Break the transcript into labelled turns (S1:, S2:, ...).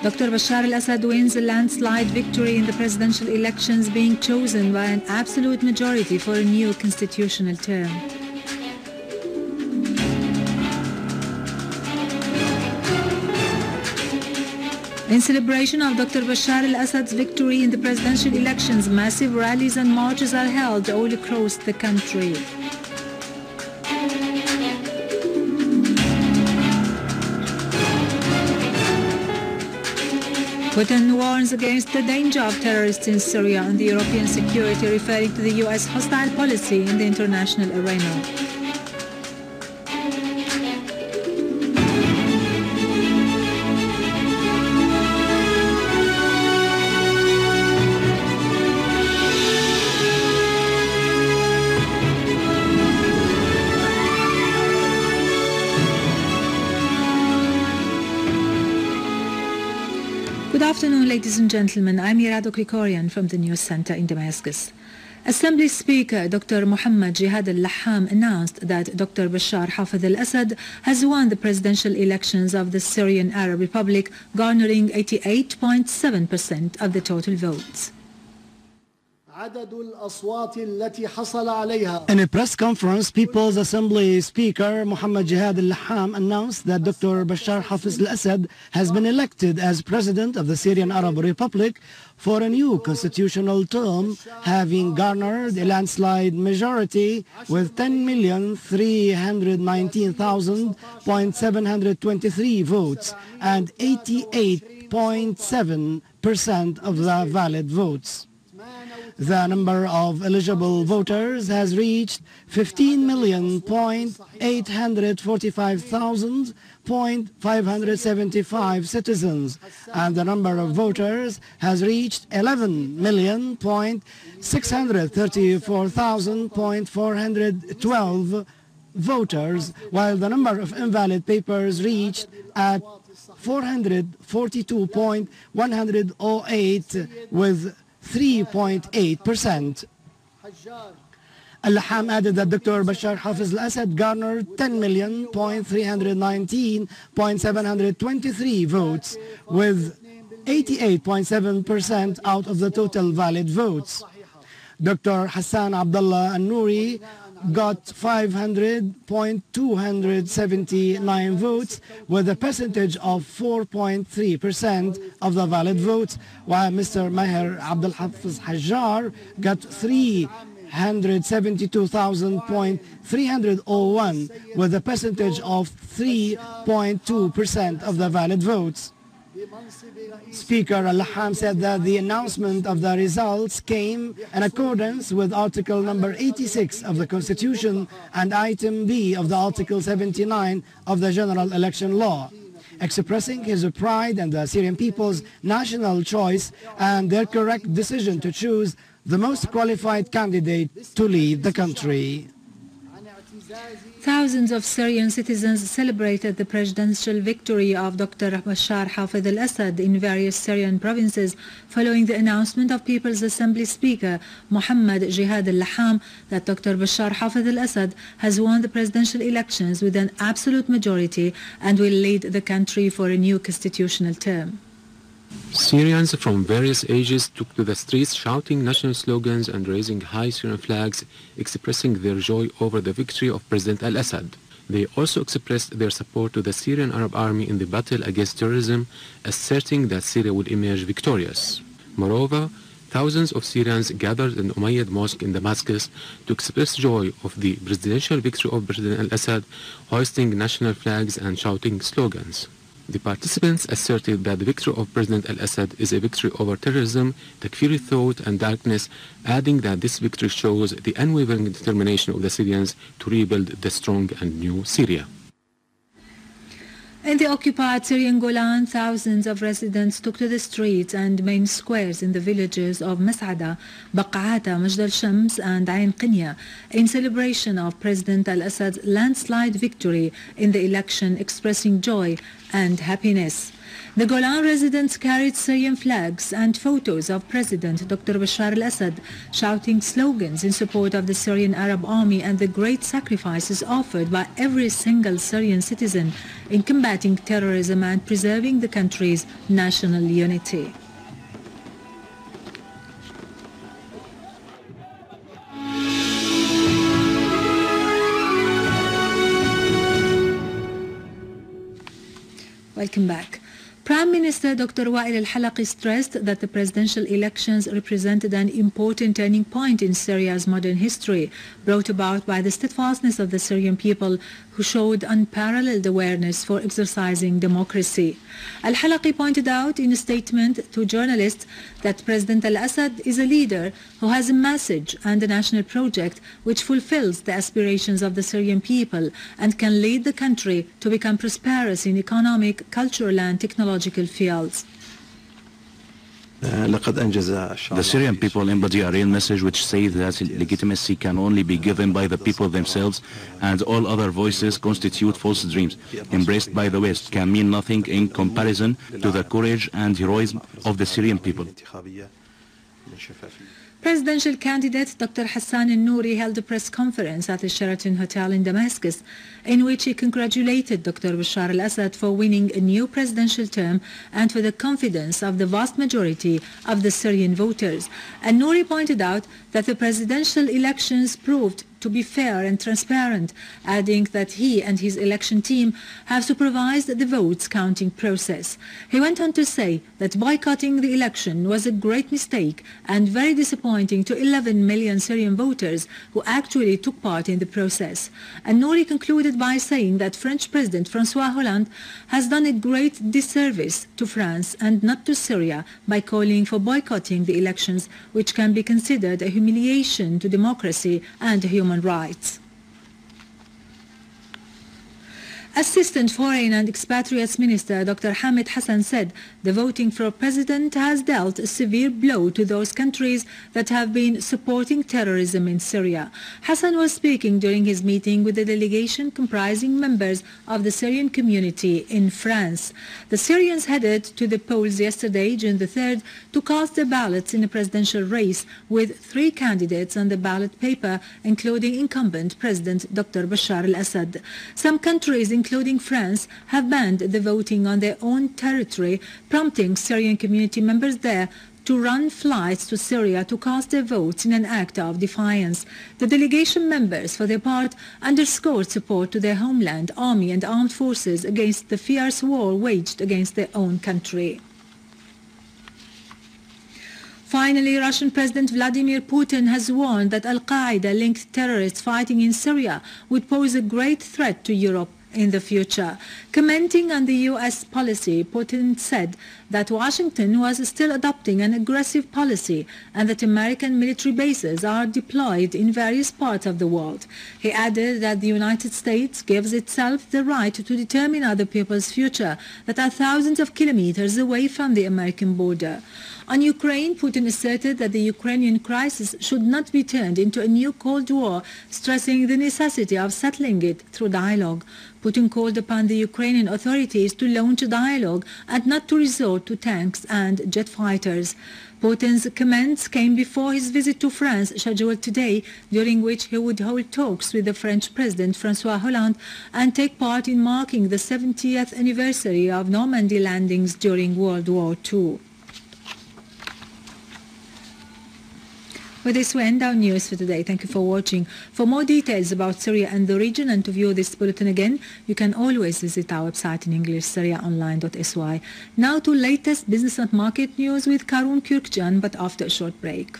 S1: Dr. Bashar al-Assad wins a landslide victory in the presidential elections, being chosen by an absolute majority for a new constitutional term. In celebration of Dr. Bashar al-Assad's victory in the presidential elections, massive rallies and marches are held all across the country. Putin warns against the danger of terrorists in Syria and the European security, referring to the US hostile policy in the international arena. Good afternoon, ladies and gentlemen. I'm Irado Krikorian from the News Center in Damascus. Assembly Speaker Dr. Mohammed Jihad al-Laham announced that Dr. Bashar Hafez al-Assad has won the presidential elections of the Syrian Arab Republic, garnering 88.7% of the total votes.
S2: In a press conference, People's Assembly Speaker Mohammed Jihad al-Laham announced that Dr. Bashar Hafez al-Assad has been elected as President of the Syrian Arab Republic for a new constitutional term, having garnered a landslide majority with 10,319,723 votes and 88.7% of the valid votes. The number of eligible voters has reached 15,845,575 citizens, and the number of voters has reached 11,634,412 voters, while the number of invalid papers reached at 442.108 with 3.8%. Al-Laham added that Dr. Bashar Hafez al-Assad garnered 10,319,723 votes, with 88.7% out of the total valid votes. Dr. Hassan Abdullah al-Nouri got 500.279 votes with a percentage of 4.3% of the valid votes, while Mr. Maher Abdul Hafiz Hajjar got 372,301 with a percentage of 3.2% of the valid votes. Speaker al-Laham said that the announcement of the results came in accordance with Article number 86 of the Constitution and Item B of the Article 79 of the General Election Law, expressing his pride in the Syrian people's national choice and their correct decision to choose the most qualified candidate to lead the country.
S1: Thousands of Syrian citizens celebrated the presidential victory of Dr. Bashar Hafez al-Assad in various Syrian provinces following the announcement of People's Assembly Speaker Mohammed Jihad al-Laham that Dr. Bashar Hafez al-Assad has won the presidential elections with an absolute majority and will lead the country for a new constitutional term.
S3: Syrians from various ages took to the streets shouting national slogans and raising high Syrian flags, expressing their joy over the victory of President al-Assad. They also expressed their support to the Syrian Arab Army in the battle against terrorism, asserting that Syria would emerge victorious. Moreover, thousands of Syrians gathered in Umayyad Mosque in Damascus to express joy of the presidential victory of President al-Assad, hoisting national flags and shouting slogans. The participants asserted that the victory of President al-Assad is a victory over terrorism, takfiri thought and darkness, adding that this victory shows the unwavering determination of the Syrians to rebuild the strong and new Syria.
S1: In the occupied Syrian Golan, thousands of residents took to the streets and main squares in the villages of Mas'ada, Baq'ata, Majd al-Shams and Ain Qinya in celebration of President al-Assad's landslide victory in the election, expressing joy and happiness. The Golan residents carried Syrian flags and photos of President Dr. Bashar al-Assad, shouting slogans in support of the Syrian Arab army and the great sacrifices offered by every single Syrian citizen in combating terrorism and preserving the country's national unity. Welcome back. Prime Minister Dr. Wael al-Halaqi stressed that the presidential elections represented an important turning point in Syria's modern history, brought about by the steadfastness of the Syrian people who showed unparalleled awareness for exercising democracy. Al-Halaqi pointed out in a statement to journalists that President al-Assad is a leader who has a message and a national project which fulfills the aspirations of the Syrian people and can lead the country to become prosperous in economic, cultural and technological fields.
S4: The Syrian people embody a real message which says that legitimacy can only be given by the people themselves, and all other voices constitute false dreams embraced by the West can mean nothing in comparison to the courage and heroism of the Syrian people.
S1: Presidential candidate Dr. Hassan al-Nouri held a press conference at the Sheraton Hotel in Damascus, in which he congratulated Dr. Bashar al-Assad for winning a new presidential term and for the confidence of the vast majority of the Syrian voters. Al-Nouri pointed out that the presidential elections proved to be fair and transparent, adding that he and his election team have supervised the votes counting process. He went on to say that boycotting the election was a great mistake and very disappointing to 11 million Syrian voters who actually took part in the process. And Nouri concluded by saying that French President François Hollande has done a great disservice to France and not to Syria by calling for boycotting the elections, which can be considered a humiliation to democracy and human rights. Assistant Foreign and Expatriates Minister Dr. Hamid Hassan said the voting for president has dealt a severe blow to those countries that have been supporting terrorism in Syria. Hassan was speaking during his meeting with a delegation comprising members of the Syrian community in France. The Syrians headed to the polls yesterday, June the 3rd, to cast their ballots in a presidential race with 3 candidates on the ballot paper, including incumbent President Dr. Bashar al-Assad. Some countries, including France, have banned the voting on their own territory, prompting Syrian community members there to run flights to Syria to cast their votes in an act of defiance. The delegation members, for their part, underscored support to their homeland, army and armed forces against the fierce war waged against their own country. Finally, Russian President Vladimir Putin has warned that al-Qaeda-linked terrorists fighting in Syria would pose a great threat to Europe in the future. Commenting on the U.S. policy, Putin said that Washington was still adopting an aggressive policy and that American military bases are deployed in various parts of the world. He added that the United States gives itself the right to determine other people's future that are thousands of kilometers away from the American border. On Ukraine, Putin asserted that the Ukrainian crisis should not be turned into a new Cold War, stressing the necessity of settling it through dialogue. Putin called upon the Ukrainian authorities to launch a dialogue and not to resort to tanks and jet fighters. Putin's comments came before his visit to France, scheduled today, during which he would hold talks with the French President François Hollande and take part in marking the 70th anniversary of Normandy landings during World War II. With this, we end our news for today. Thank you for watching. For more details about Syria and the region and to view this bulletin again, you can always visit our website in English, syriaonline.sy. Now to latest business and market news with Karun Kürkcan, but after a short break.